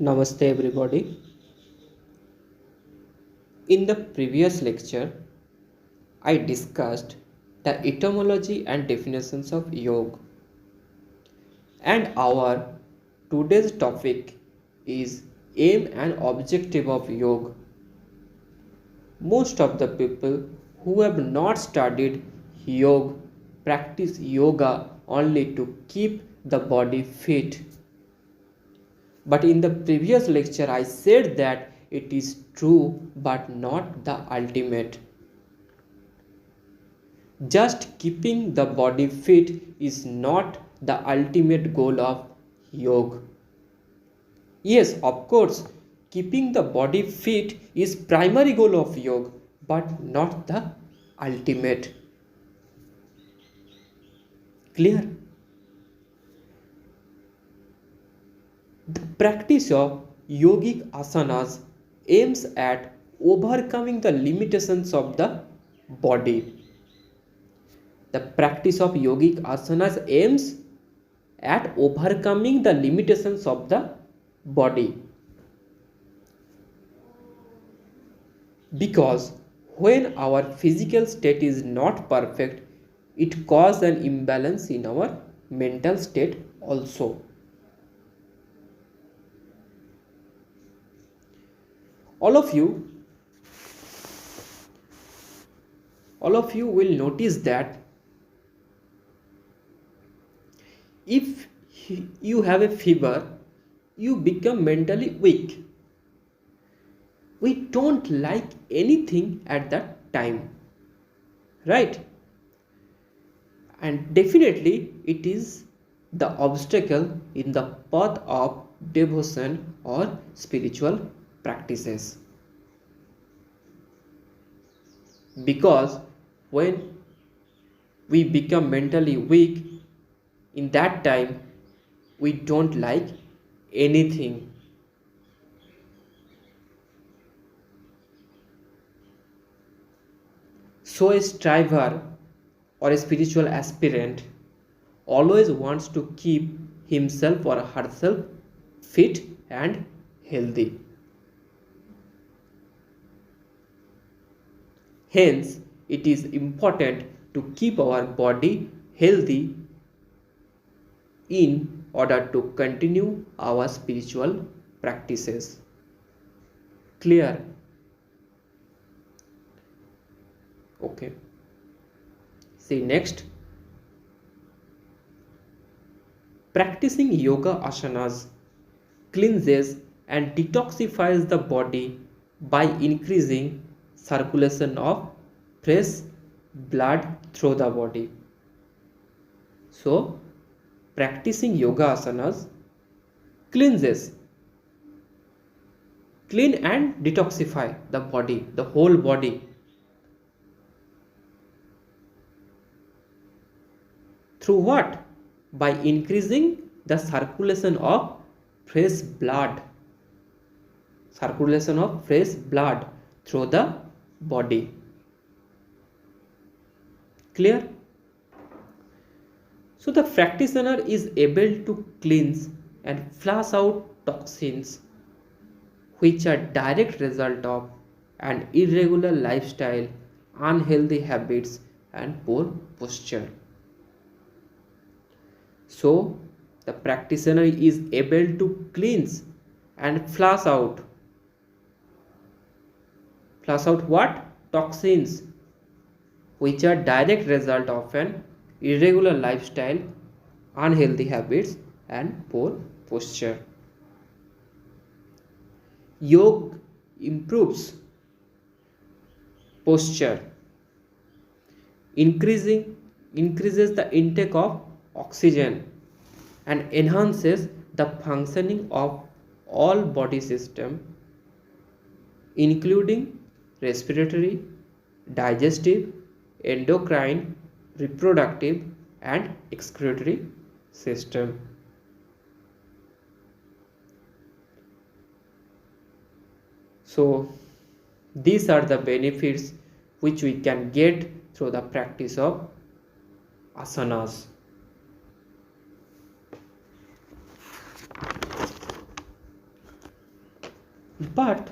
Namaste everybody. In the previous lecture, I discussed the etymology and definitions of yoga, and our today's topic is aim and objective of yoga. Most of the people who have not studied yoga practice yoga only to keep the body fit. But in the previous lecture, I said that it is true but not the ultimate. Just keeping the body fit is not the ultimate goal of yoga. Yes, of course, keeping the body fit is primary goal of yoga, but not the ultimate. Clear? The practice of yogic asanas aims at overcoming the limitations of the body. The practice of yogic asanas aims at overcoming the limitations of the body. Because when our physical state is not perfect, it causes an imbalance in our mental state also. All of you will notice that if you have a fever, you become mentally weak. We don't like anything at that time, right? And definitely it is the obstacle in the path of devotion or spiritual practices. Because when we become mentally weak, in that time we don't like anything. So a striver or a spiritual aspirant always wants to keep himself or herself fit and healthy. Hence, it is important to keep our body healthy in order to continue our spiritual practices. Clear? Okay. See next. Practicing yoga asanas cleanses and detoxifies the body by increasing circulation of fresh blood through the body. So, practicing yoga asanas cleanses, clean and detoxify the body, the whole body. Through what? By increasing the circulation of fresh blood. Circulation of fresh blood through the body. Clear? So the practitioner is able to cleanse and flush out toxins which are direct result of an irregular lifestyle, unhealthy habits and poor posture. So the practitioner is able to cleanse and flush out what? Toxins which are direct result of an irregular lifestyle, unhealthy habits and poor posture. Yoga improves posture, increases the intake of oxygen and enhances the functioning of all body system including respiratory, digestive, endocrine, reproductive and excretory system. So these are the benefits which we can get through the practice of asanas. But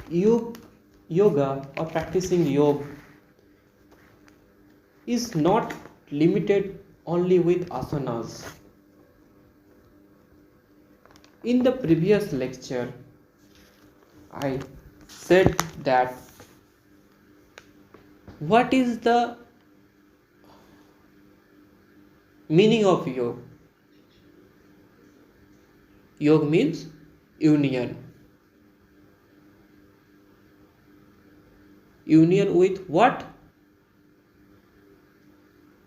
yoga or practicing yoga is not limited only with asanas. In the previous lecture, I said that what is the meaning of yoga? Yoga means union. Union with what?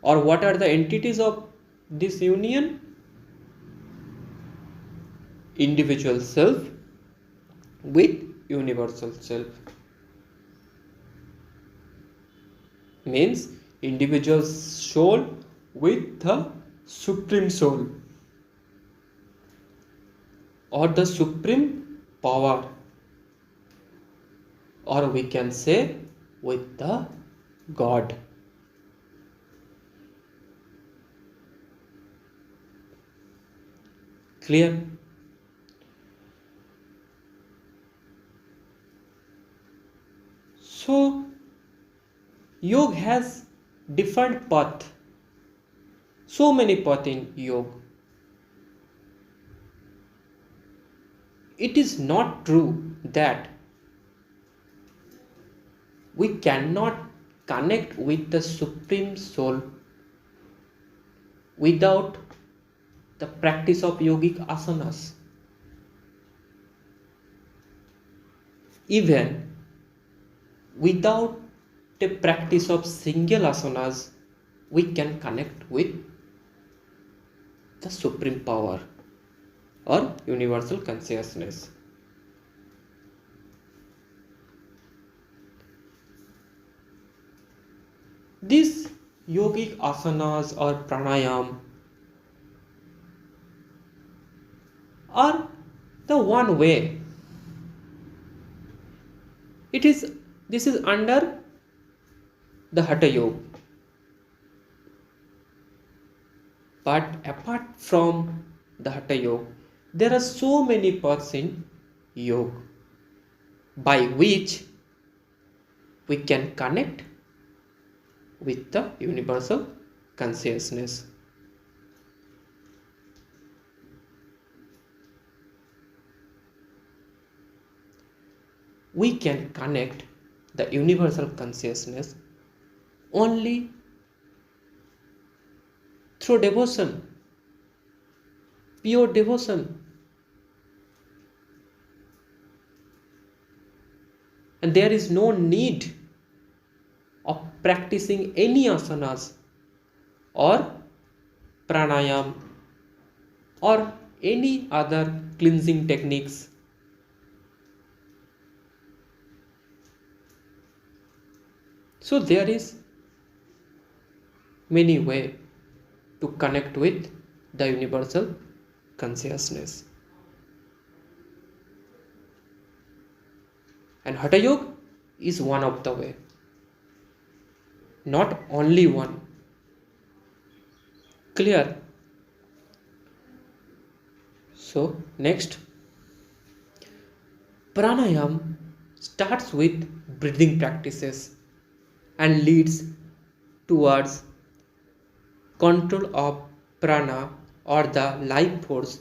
Or what are the entities of this union? Individual self with universal self. Means individual soul with the supreme soul or the supreme power, or we can say with the God. Clear? So yoga has different path. So many path in yoga. It is not true that we cannot connect with the supreme soul without the practice of yogic asanas. Even without the practice of single asanas, we can connect with the supreme power or universal consciousness. These yogic asanas or pranayama are the one way. This is under the Hatha Yoga. But apart from the Hatha Yoga, there are so many paths in yoga by which we can connect with the universal consciousness. We can connect the universal consciousness only through devotion, pure devotion. And there is no need of practicing any asanas or pranayama or any other cleansing techniques. So there is many ways to connect with the universal consciousness. And Hatha Yoga is one of the way. Not only one. Clear? So next, pranayama starts with breathing practices and leads towards control of prana or the life force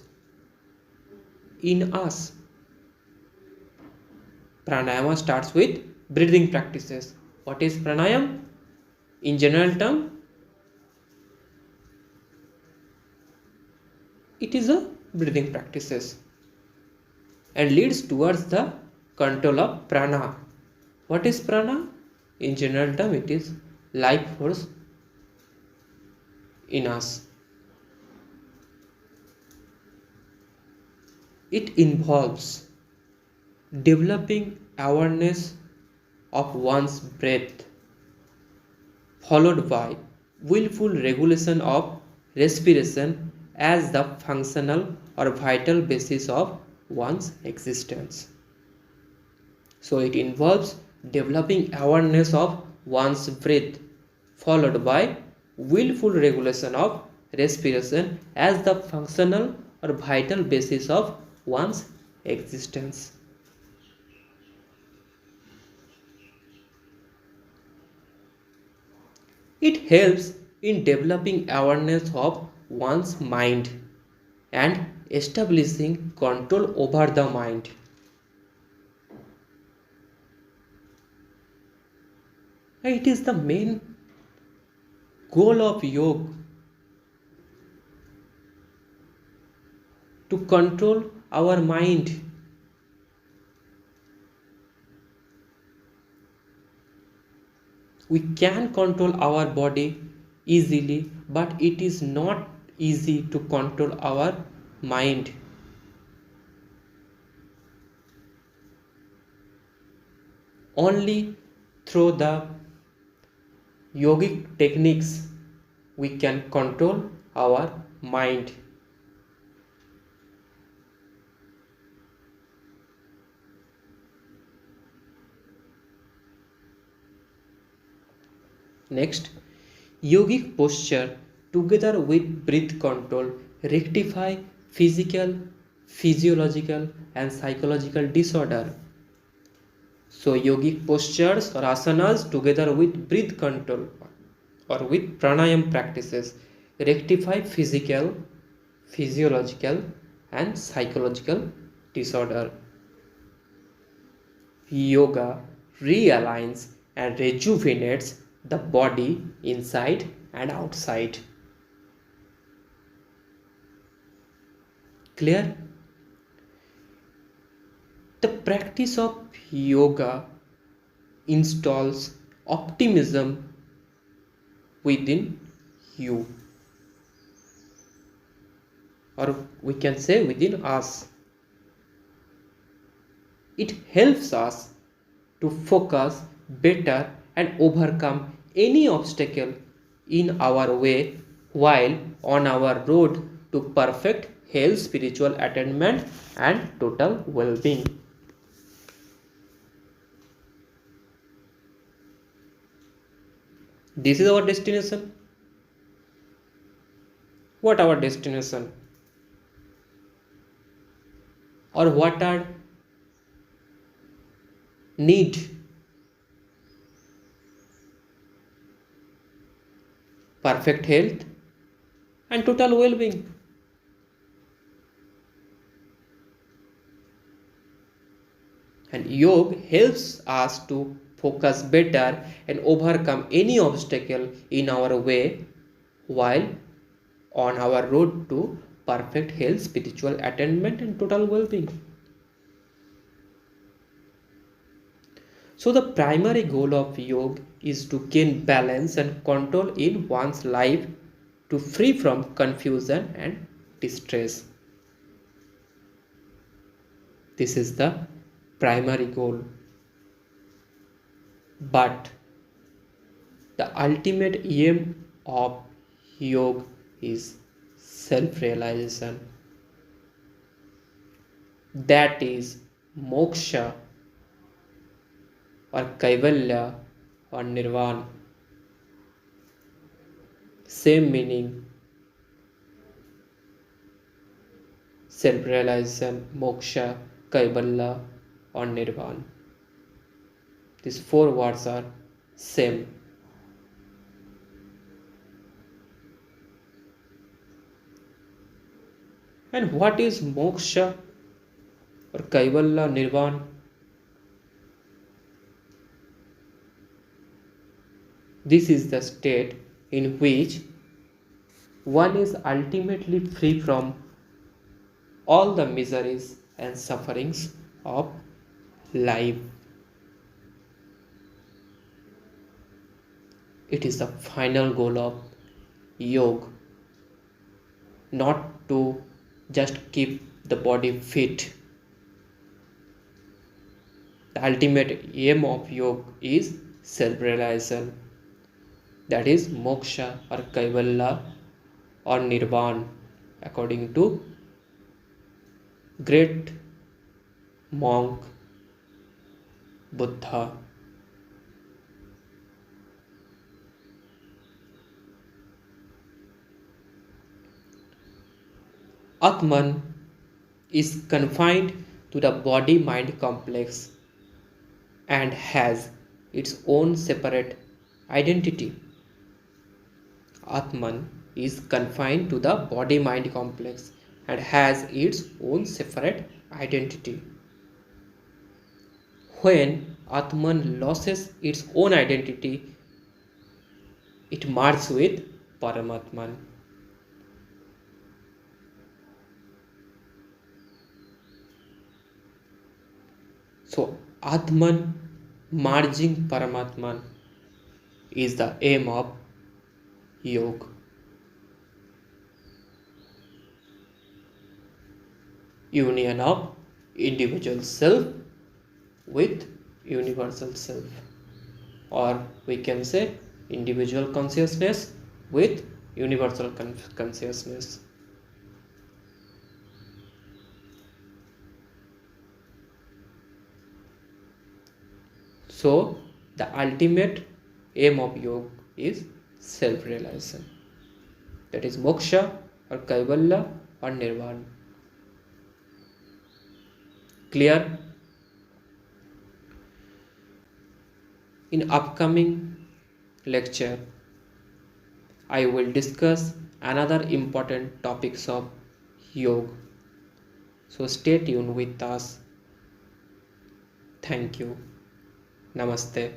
in us. Pranayama starts with breathing practices. What is pranayama? In general term, it is a breathing practices and leads towards the control of prana. What is prana? In general term, it is life force in us. It involves developing awareness of one's breath, followed by willful regulation of respiration as the functional or vital basis of one's existence. So it involves developing awareness of one's breath, followed by willful regulation of respiration as the functional or vital basis of one's existence. It helps in developing awareness of one's mind and establishing control over the mind. It is the main goal of yoga to control our mind. We can control our body easily, but it is not easy to control our mind. Only through the yogic techniques we can control our mind. Next, yogic posture together with breath control rectify physical, physiological and psychological disorder. So yogic postures or asanas together with breath control or with pranayama practices rectify physical, physiological and psychological disorder. Yoga realigns and rejuvenates the body inside and outside. Clear? The practice of yoga installs optimism within you, or we can say within us. It helps us to focus better and overcome any obstacle in our way while on our road to perfect health, spiritual attainment and total well-being. This is our destination. What our destination? Or what are need? Perfect health and total well-being. And yoga helps us to focus better and overcome any obstacle in our way while on our road to perfect health, spiritual attainment and total well-being. So the primary goal of yoga is to gain balance and control in one's life, to free from confusion and distress. This is the primary goal. But the ultimate aim of yoga is self-realization. That is moksha or kaivalya or nirvana. Same meaning. Self-realization, moksha, kaivalya or nirvana. These four words are same. And what is moksha or kaivalya, nirvana? This is the state in which one is ultimately free from all the miseries and sufferings of life. It is the final goal of yoga, not to just keep the body fit. The ultimate aim of yoga is self-realization. That is moksha or kaivalya or nirvana, according to great monk Buddha. Atman is confined to the body-mind complex and has its own separate identity. Atman is confined to the body-mind complex and has its own separate identity. When Atman loses its own identity, it merges with Paramatman. So, Atman merging Paramatman is the aim of yoga. Union of individual self with universal self, or we can say individual consciousness with universal consciousness. So the ultimate aim of yoga is self-realization, that is moksha or kaivalya or nirvana. Clear? In upcoming lecture I will discuss another important topics of yoga. So stay tuned with us. Thank you. Namaste.